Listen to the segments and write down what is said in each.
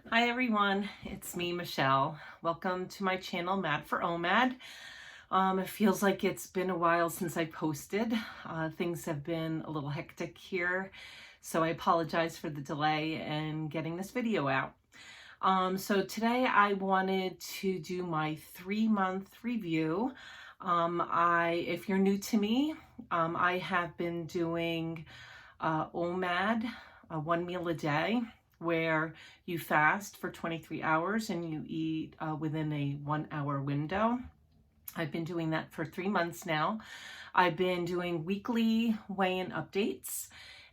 Hi everyone, it's me, Michelle. Welcome to my channel, Mad for OMAD. It feels like it's been a while since I posted. Things have been a little hectic here, so I apologize for the delay in getting this video out. So today I wanted to do my 3-month review. If you're new to me, I have been doing OMAD, one meal a day, where you fast for 23 hours and you eat within a 1-hour window. I've been doing that for 3 months now. I've been doing weekly weigh-in updates,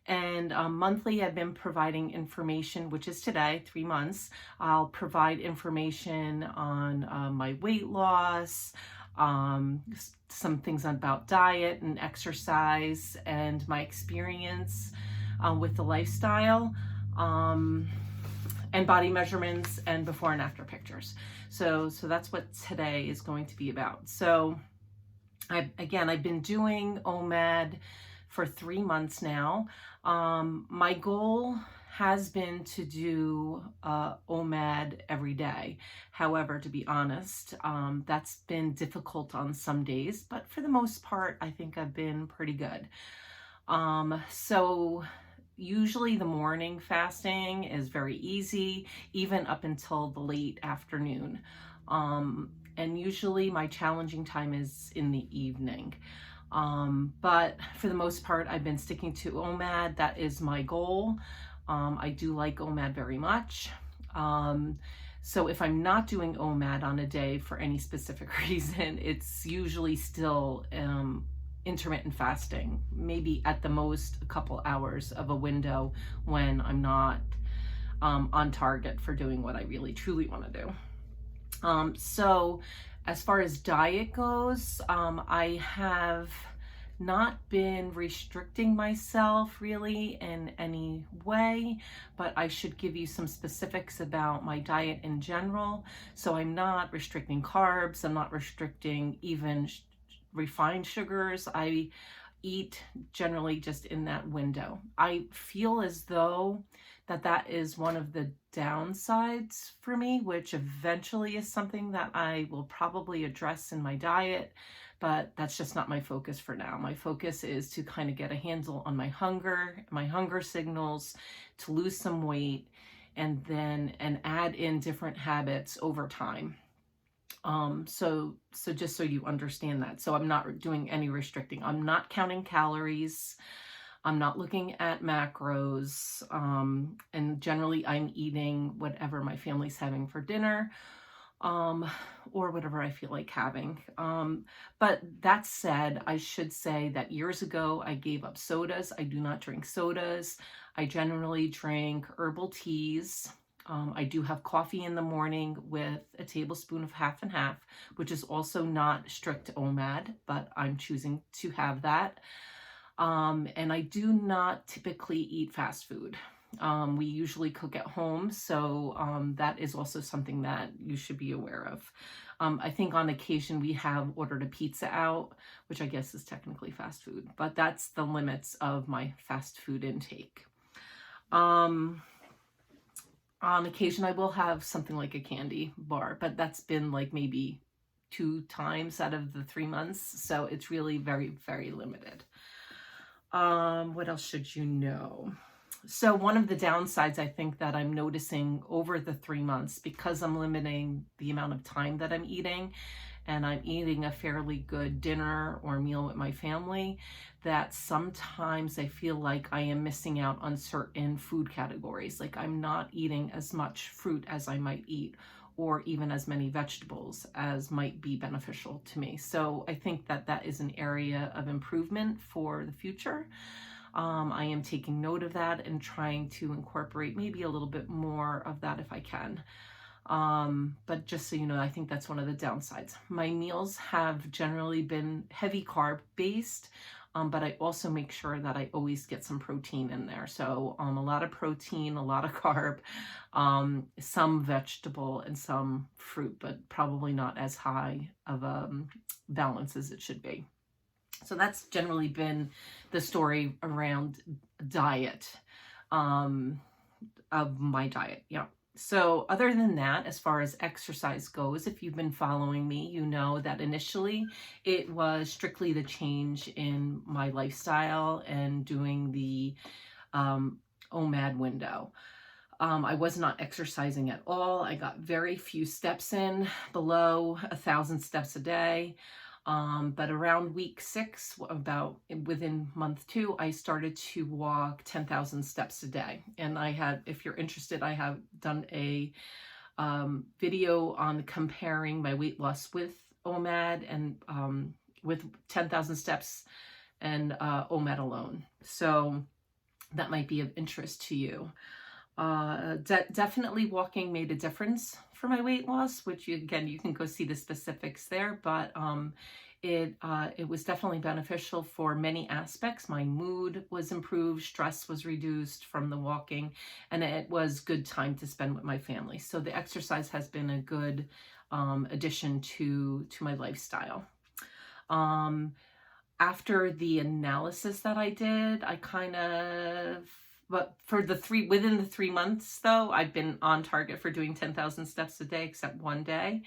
and monthly I've been providing information, which is today, 3 months. I'll provide information on my weight loss, some things about diet and exercise, and my experience with the lifestyle, and body measurements and before and after pictures. So that's what today is going to be about. So I've been doing OMAD for 3 months now. My goal has been to do OMAD every day. However, to be honest, that's been difficult on some days, but for the most part, I think I've been pretty good. So usually the morning fasting is very easy, even up until the late afternoon. And usually my challenging time is in the evening. But for the most part, I've been sticking to OMAD. That is my goal. I do like OMAD very much. So if I'm not doing OMAD on a day for any specific reason, it's usually still intermittent fasting, maybe at the most a couple hours of a window when I'm not on target for doing what I really truly want to do. So as far as diet goes, I have not been restricting myself really in any way, but I should give you some specifics about my diet in general. So I'm not restricting carbs, I'm not restricting even refined sugars. I eat generally just in that window. I feel as though that is one of the downsides for me, which eventually is something that I will probably address in my diet, but that's just not my focus for now. My focus is to kind of get a handle on my hunger signals, to lose some weight, and add in different habits over time. So just so you understand that. So I'm not doing any restricting. I'm not counting calories. I'm not looking at macros. And generally I'm eating whatever my family's having for dinner, or whatever I feel like having. But that said, I should say that years ago, I gave up sodas. I do not drink sodas. I generally drink herbal teas. I do have coffee in the morning with a tablespoon of half and half, which is also not strict OMAD, but I'm choosing to have that. And I do not typically eat fast food. We usually cook at home, so that is also something that you should be aware of. I think on occasion we have ordered a pizza out, which I guess is technically fast food, but that's the limits of my fast food intake. On occasion, I will have something like a candy bar, but that's been like maybe 2 times out of the 3 months. So it's really very, very limited. What else should you know? So one of the downsides I think that I'm noticing over the 3 months, because I'm limiting the amount of time that I'm eating, and I'm eating a fairly good dinner or meal with my family, that sometimes I feel like I am missing out on certain food categories. Like I'm not eating as much fruit as I might eat, or even as many vegetables as might be beneficial to me. So I think that is an area of improvement for the future. I am taking note of that and trying to incorporate maybe a little bit more of that if I can. But just so you know, I think that's one of the downsides. My meals have generally been heavy carb based, but I also make sure that I always get some protein in there. So a lot of protein, a lot of carb, some vegetable and some fruit, but probably not as high of a balance as it should be. So that's generally been the story around diet, of my diet. Yeah. So other than that, as far as exercise goes, if you've been following me, you know that initially it was strictly the change in my lifestyle and doing the um, OMAD window. I was not exercising at all. I got very few steps in, below 1,000 steps a day. But around week 6, about within month 2, I started to walk 10,000 steps a day. And I had, if you're interested, I have done a video on comparing my weight loss with OMAD and with 10,000 steps and OMAD alone. So that might be of interest to you. Definitely walking made a difference for my weight loss, which again, you can go see the specifics there, but it was definitely beneficial for many aspects. My mood was improved, stress was reduced from the walking, and it was good time to spend with my family. So the exercise has been a good addition to my lifestyle. After the analysis that I did, but within the 3 months though, I've been on target for doing 10,000 steps a day, except one day.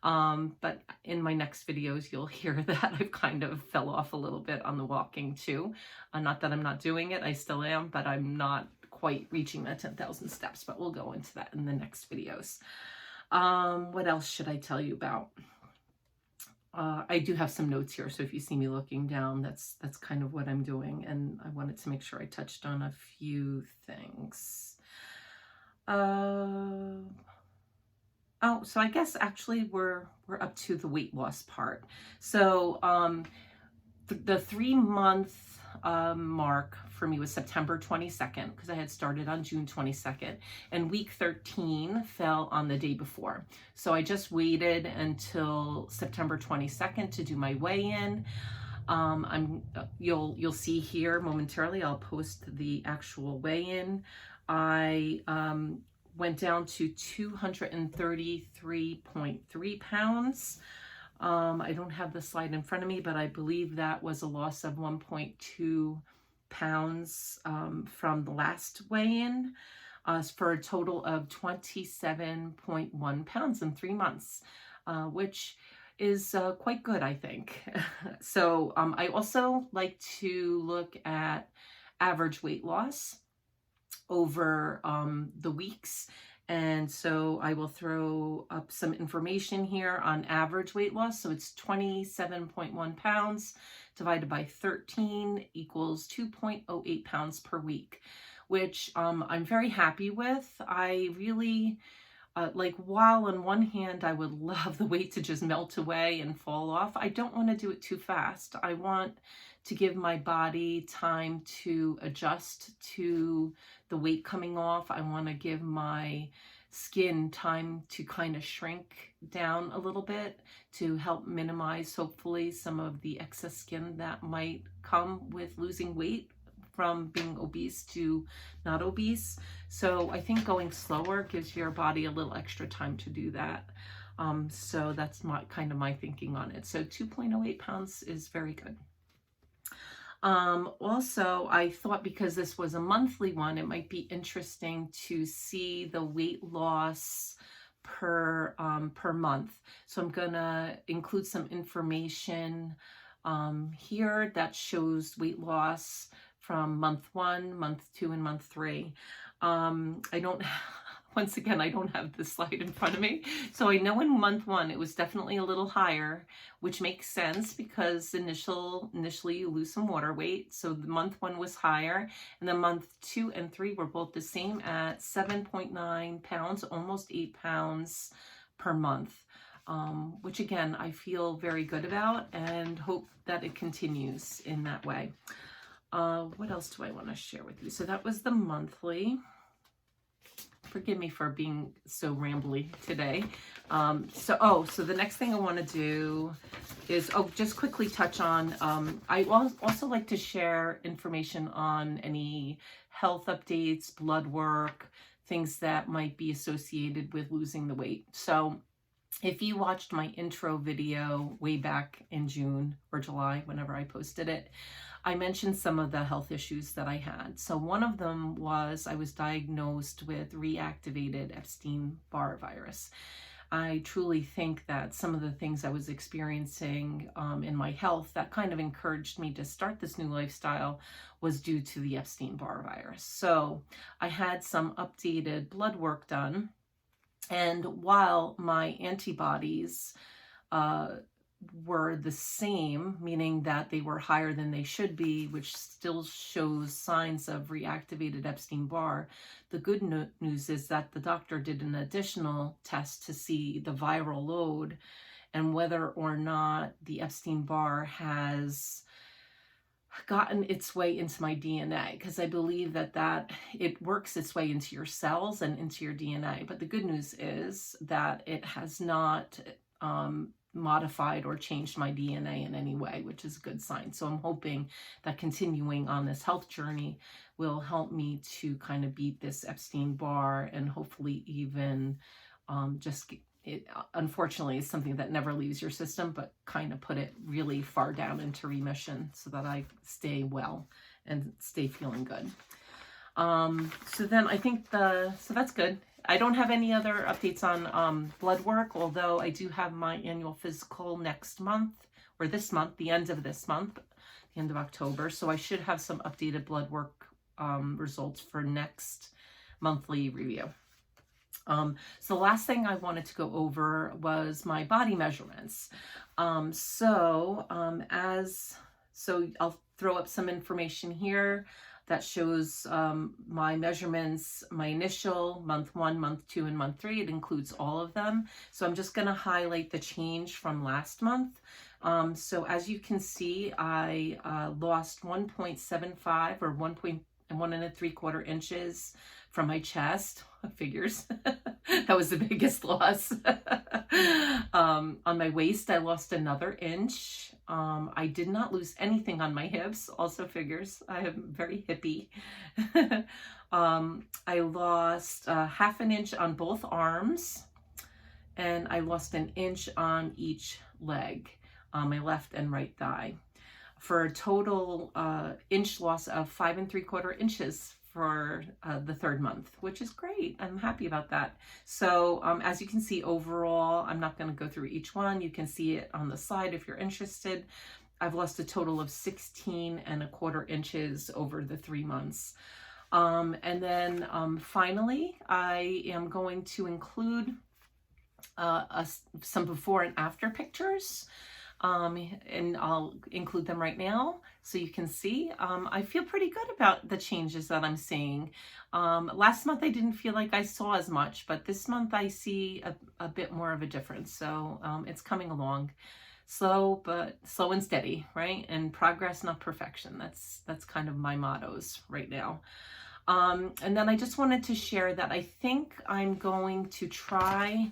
But in my next videos, you'll hear that I've kind of fell off a little bit on the walking too. Not that I'm not doing it, I still am, but I'm not quite reaching that 10,000 steps, but we'll go into that in the next videos. What else should I tell you about? I do have some notes here, so if you see me looking down, that's kind of what I'm doing, and I wanted to make sure I touched on a few things. Oh, so I guess actually we're up to the weight loss part. So the 3-month mark for me was September 22nd, because I had started on June 22nd, and week 13 fell on the day before. So I just waited until September 22nd to do my weigh-in. You'll see here momentarily, I'll post the actual weigh-in. I went down to 233.3 pounds. I don't have the slide in front of me, but I believe that was a loss of 1.2 pounds from the last weigh-in, for a total of 27.1 pounds in 3 months, which is quite good, I think. So I also like to look at average weight loss over the weeks. And so I will throw up some information here on average weight loss. So it's 27.1 pounds divided by 13 equals 2.08 pounds per week, which I'm very happy with. I really, while on one hand, I would love the weight to just melt away and fall off, I don't want to do it too fast. I want to give my body time to adjust to the weight coming off. I want to give my skin time to kind of shrink down a little bit to help minimize, hopefully, some of the excess skin that might come with losing weight from being obese to not obese. So I think going slower gives your body a little extra time to do that. So that's my thinking on it. So 2.08 pounds is very good. Also, I thought because this was a monthly one, it might be interesting to see the weight loss per month. So I'm gonna include some information here that shows weight loss from month 1, month 2, and month 3. Once again, I don't have the slide in front of me. So I know in month 1, it was definitely a little higher, which makes sense because initially you lose some water weight. So the month 1 was higher, and then month 2 and 3 were both the same at 7.9 pounds, almost 8 pounds per month, which again, I feel very good about and hope that it continues in that way. What else do I want to share with you? So that was the monthly. Forgive me for being so rambly today. So the next thing I want to do is, just quickly touch on, I also like to share information on any health updates, blood work, things that might be associated with losing the weight. So If you watched my intro video way back in June or July, whenever I posted it, I mentioned some of the health issues that I had. So one of them was I was diagnosed with reactivated Epstein-Barr virus. I truly think that some of the things I was experiencing in my health that kind of encouraged me to start this new lifestyle was due to the Epstein-Barr virus. So I had some updated blood work done, and while my antibodies were the same, meaning that they were higher than they should be, which still shows signs of reactivated Epstein-Barr. The good news is that the doctor did an additional test to see the viral load and whether or not the Epstein-Barr has gotten its way into my DNA, because I believe that it works its way into your cells and into your DNA. But the good news is that it has not modified or changed my DNA in any way, which is a good sign. So I'm hoping that continuing on this health journey will help me to kind of beat this Epstein-Barr, and hopefully even it unfortunately is something that never leaves your system, but kind of put it really far down into remission so that I stay well and stay feeling good. So then I think so that's good. I don't have any other updates on blood work, although I do have my annual physical next month, or this month, the end of this month, the end of October. So I should have some updated blood work results for next monthly review. So the last thing I wanted to go over was my body measurements. So I'll throw up some information here that shows my measurements, my initial month 1, month 2, and month 3. It includes all of them. So I'm just going to highlight the change from last month. So as you can see, I lost 1.75 or 1 1.75 inches from my chest. Figures. That was the biggest loss. On my waist, I lost another inch. I did not lose anything on my hips. Also figures. I am very hippie. I lost half an inch on both arms, and I lost an inch on each leg, my left and right thigh, for a total inch loss of 5 3/4 inches for the 3rd month, which is great. I'm happy about that. So as you can see, overall, I'm not going to go through each one. You can see it on the side if you're interested. I've lost a total of 16 1/4 inches over the 3 months. And then finally, I am going to include some before and after pictures. And I'll include them right now so you can see. I feel pretty good about the changes that I'm seeing. Last month I didn't feel like I saw as much, but this month I see a bit more of a difference. So it's coming along. Slow and steady, right? And progress, not perfection. That's kind of my mottos right now. And then I just wanted to share that I think I'm going to try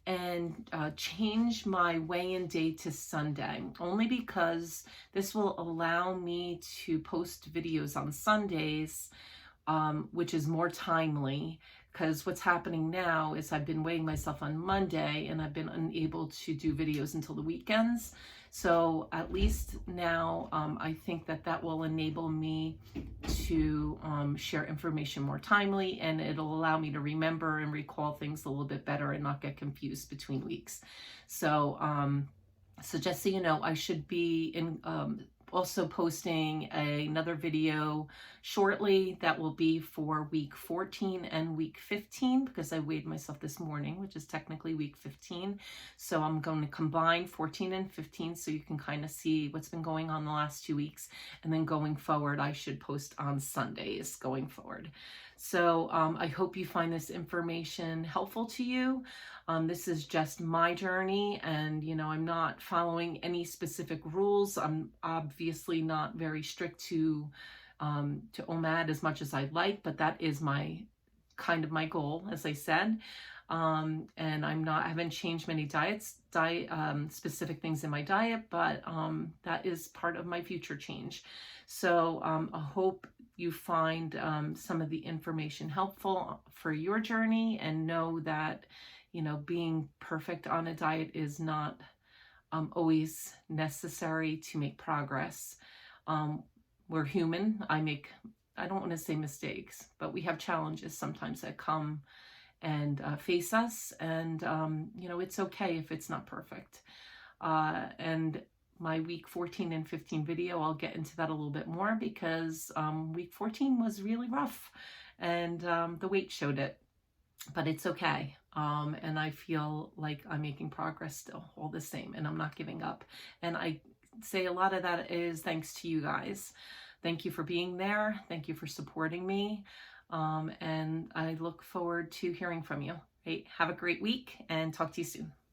and change my weigh-in date to Sunday, only because this will allow me to post videos on Sundays, which is more timely, because what's happening now is I've been weighing myself on Monday and I've been unable to do videos until the weekends. So at least now I think that will enable me to share information more timely, and it'll allow me to remember and recall things a little bit better and not get confused between weeks. So so just so you know, I should be also posting another video shortly that will be for week 14 and week 15, because I weighed myself this morning, which is technically week 15. So I'm going to combine 14 and 15 so you can kind of see what's been going on the last 2 weeks. And then going forward, I should post on Sundays going forward. So I hope you find this information helpful to you. This is just my journey, and I'm not following any specific rules. I'm obviously not very strict to OMAD as much as I'd like, but that is my goal, as I said. And I haven't changed many specific things in my diet, but that is part of my future change. So I hope you find some of the information helpful for your journey, and know that, you know, being perfect on a diet is not always necessary to make progress. Um, we're human. I don't want to say mistakes, but we have challenges sometimes that come and face us. And, you know, it's okay if it's not perfect. And my week 14 and 15 video, I'll get into that a little bit more, because week 14 was really rough, and the weight showed it, but it's okay. And I feel like I'm making progress still, all the same, and I'm not giving up. And I say a lot of that is thanks to you guys. Thank you for being there. Thank you for supporting me. And I look forward to hearing from you. Hey, have a great week, and talk to you soon.